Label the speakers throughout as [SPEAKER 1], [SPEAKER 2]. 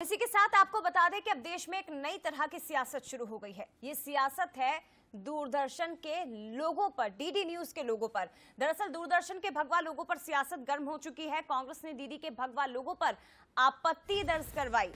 [SPEAKER 1] इसी के साथ आपको बता दें कि अब देश में एक नई तरह की सियासत शुरू हो गई है। ये सियासत है दूरदर्शन के लोगों पर, डीडी न्यूज के लोगों पर। दरअसल दूरदर्शन के भगवा लोगों पर सियासत गर्म हो चुकी है। कांग्रेस ने डीडी के भगवा लोगों पर आपत्ति दर्ज करवाई।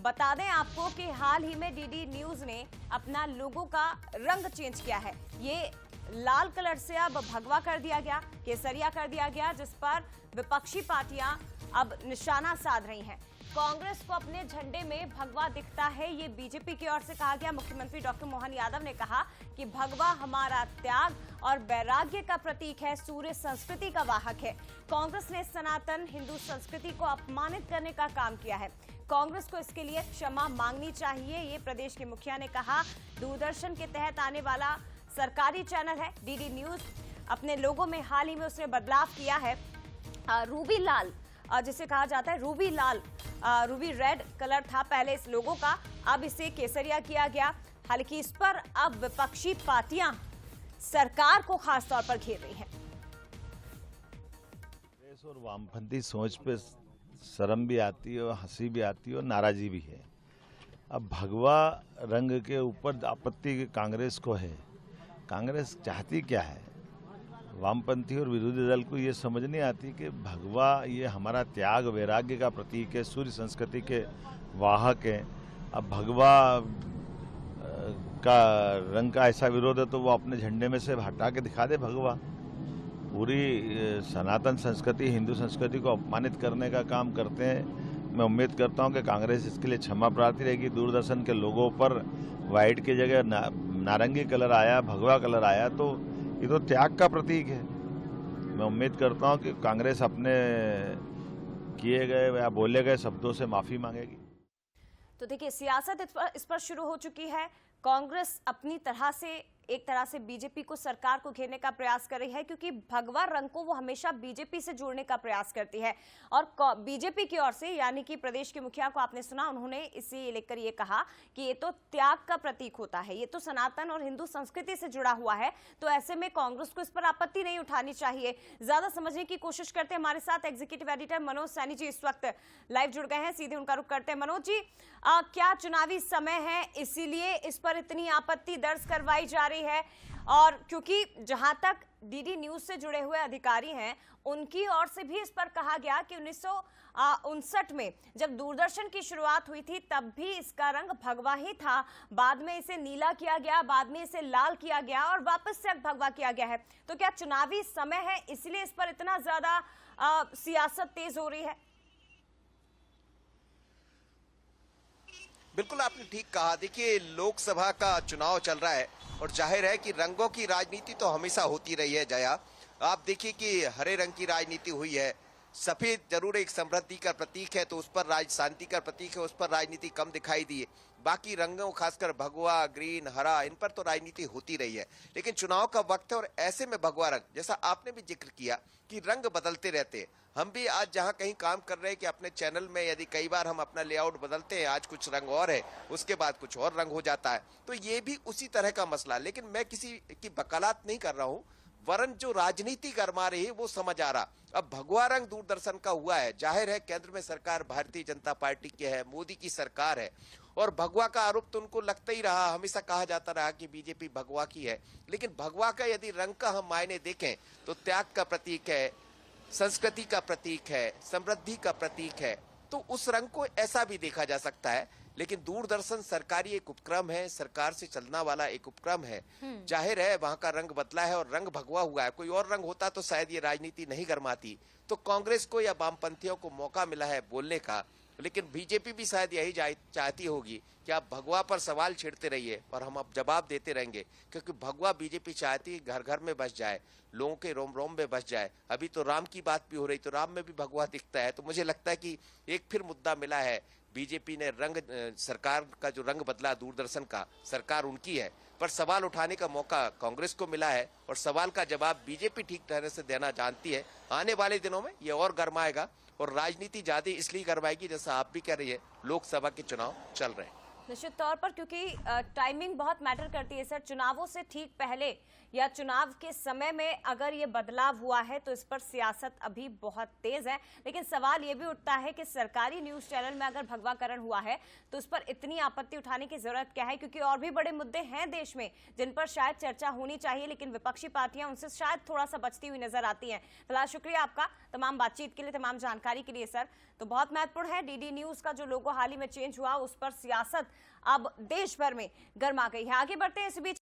[SPEAKER 1] बता दें आपको कि हाल ही में डीडी न्यूज ने अपना लोगो का रंग चेंज किया है। ये लाल कलर से अब भगवा कर दिया गया, केसरिया कर दिया गया, जिस पर विपक्षी पार्टियां अब निशाना साध रही हैं। कांग्रेस को अपने झंडे में भगवा दिखता है, ये बीजेपी की ओर से कहा गया। मुख्यमंत्री डॉक्टर मोहन यादव ने कहा कि भगवा हमारा त्याग और वैराग्य का प्रतीक है, सूर्य संस्कृति का वाहक है। कांग्रेस ने सनातन हिंदू संस्कृति को अपमानित करने का काम किया है। कांग्रेस को इसके लिए क्षमा मांगनी चाहिए, ये प्रदेश के मुखिया ने कहा। दूरदर्शन के तहत आने वाला सरकारी चैनल है डीडी न्यूज। अपने लोगों में हाल ही में उसने बदलाव किया है। रूबी लाल जिसे कहा जाता है रूबी लाल, रूबी रेड कलर था पहले इस लोगो का, अब इसे केसरिया किया गया। हालांकि इस पर अब विपक्षी पार्टियां सरकार को खास तौर पर घेर रही हैं।
[SPEAKER 2] कांग्रेस और वामपंथी सोच पे शर्म भी आती है और हंसी भी आती है और नाराजगी भी है। अब भगवा रंग के ऊपर आपत्ति कांग्रेस को है। कांग्रेस चाहती क्या है? वामपंथी और विरोधी दल को ये समझ नहीं आती कि भगवा ये हमारा त्याग वैराग्य का प्रतीक है, सूर्य संस्कृति के वाहक है। अब भगवा का रंग का ऐसा विरोध है तो वो अपने झंडे में से हटा के दिखा दे भगवा। पूरी सनातन संस्कृति, हिंदू संस्कृति को अपमानित करने का काम करते हैं। मैं उम्मीद करता हूं कि कांग्रेस इसके लिए क्षमा प्रार्थी रहेगी। दूरदर्शन के लोगों पर व्हाइट की जगह नारंगी कलर आया, भगवा कलर आया, तो ये तो त्याग का प्रतीक है। मैं उम्मीद करता हूं कि कांग्रेस अपने किए गए या बोले गए शब्दों से माफी मांगेगी।
[SPEAKER 1] तो देखिए, सियासत इस पर शुरू हो चुकी है। कांग्रेस अपनी तरह से एक तरह से बीजेपी को, सरकार को घेरने का प्रयास कर रही है, क्योंकि भगवा रंग को वो हमेशा बीजेपी से जोड़ने का प्रयास करती है। और बीजेपी की ओर से, यानी कि प्रदेश के मुखिया को आपने सुना, उन्होंने इसी लेकर ये कहा कि ये तो त्याग का प्रतीक होता है, ये तो सनातन और हिंदू संस्कृति से जुड़ा हुआ है। तो ऐसे में कांग्रेस को इस पर आपत्ति नहीं उठानी चाहिए। ज्यादा समझने की कोशिश करते हैं। हमारे साथ एग्जीक्यूटिव एडिटर मनोज सैनी जी इस वक्त लाइव जुड़ गए हैं, सीधे उनका रुख करते हैं। मनोज जी, क्या चुनावी समय है इसीलिए इस पर इतनी आपत्ति दर्ज करवाई जा रही है? और क्योंकि जहां तक डीडी न्यूज से जुड़े हुए अधिकारी हैं, उनकी ओर से भी इस पर कहा गया कि 1959 में जब दूरदर्शन की शुरुआत हुई थी तब भी इसका रंग भगवा ही था, बाद में इसे नीला किया गया, बाद में इसे लाल किया गया और वापस से भगवा किया गया है। तो क्या चुनावी समय है इसलिए इस पर इतना ज्यादा सियासत तेज हो रही है?
[SPEAKER 3] बिल्कुल आपने ठीक कहा। देखिए, लोकसभा का चुनाव चल रहा है और जाहिर है कि रंगों की राजनीति तो हमेशा होती रही है। जया, आप देखिए कि हरे रंग की राजनीति हुई है, सफेद जरूर एक समृद्धि का प्रतीक है तो उस पर शांति का प्रतीक है, उस पर राजनीति कम दिखाई दी है। बाकी रंगों, खासकर भगवा, ग्रीन, हरा, इन पर तो राजनीति होती रही है। लेकिन चुनाव का वक्त है और ऐसे में भगवा रंग, जैसा आपने भी जिक्र किया कि रंग बदलते रहते हैं। हम भी आज जहां कहीं काम कर रहे हैं कि अपने चैनल में यदि कई बार हम अपना लेआउट बदलते हैं, आज कुछ रंग और है, उसके बाद कुछ और रंग हो जाता है, तो ये भी उसी तरह का मसला। लेकिन मैं किसी की वकालत नहीं कर रहा हूं, वरन जो राजनीति गरमा रही है वो समझ आ रहा। अब भगवा रंग दूरदर्शन का हुआ है, जाहिर है केंद्र में सरकार भारतीय जनता पार्टी की है, मोदी की सरकार है, और भगवा का आरोप तो उनको लगता ही रहा। हमेशा कहा जाता रहा कि बीजेपी भगवा की है। लेकिन भगवा का यदि रंग का हम मायने देखें तो त्याग का प्रतीक है, संस्कृति का प्रतीक है, समृद्धि का प्रतीक है, तो उस रंग को ऐसा भी देखा जा सकता है। लेकिन दूरदर्शन सरकारी एक उपक्रम है, सरकार से चलना वाला एक उपक्रम है। जाहिर है वहां का रंग बदला है और रंग भगवा हुआ है। कोई और रंग होता तो शायद ये राजनीति नहीं गरमाती। तो कांग्रेस को या वामपंथियों को मौका मिला है बोलने का, लेकिन बीजेपी भी शायद यही चाहती होगी कि आप भगवा पर सवाल छेड़ते रहिए और हम अब जवाब देते रहेंगे, क्योंकि भगवा बीजेपी चाहती है घर घर में बस जाए, लोगों के रोम रोम में बस जाए। अभी तो राम की बात भी हो रही, तो राम में भी भगवा दिखता है। तो मुझे लगता है कि एक फिर मुद्दा मिला है। बीजेपी ने सरकार का जो रंग बदला दूरदर्शन का, सरकार उनकी है, पर सवाल उठाने का मौका कांग्रेस को मिला है और सवाल का जवाब बीजेपी ठीक तरह से देना जानती है। आने वाले दिनों में ये और गरमाएगा और राजनीति ज्यादा इसलिए गरमाएगी, जैसा आप भी कह रही है, लोकसभा के चुनाव चल रहे हैं।
[SPEAKER 1] निश्चित तौर पर, क्योंकि टाइमिंग बहुत मैटर करती है सर। चुनावों से ठीक पहले या चुनाव के समय में अगर ये बदलाव हुआ है तो इस पर सियासत अभी बहुत तेज है। लेकिन सवाल ये भी उठता है कि सरकारी न्यूज चैनल में अगर भगवाकरण हुआ है तो उस पर इतनी आपत्ति उठाने की जरूरत क्या है, क्योंकि और भी बड़े मुद्दे हैं देश में जिन पर शायद चर्चा होनी चाहिए, लेकिन विपक्षी पार्टियां उनसे शायद थोड़ा सा बचती हुई नजर आती हैं। फिलहाल शुक्रिया आपका तमाम बातचीत के लिए, तमाम जानकारी के लिए सर। तो बहुत महत्वपूर्ण है, डीडी न्यूज का जो लोगो हाल ही में चेंज हुआ उस पर सियासत अब देश भर में गर्मा गई है। आगे बढ़ते हैं इस बीच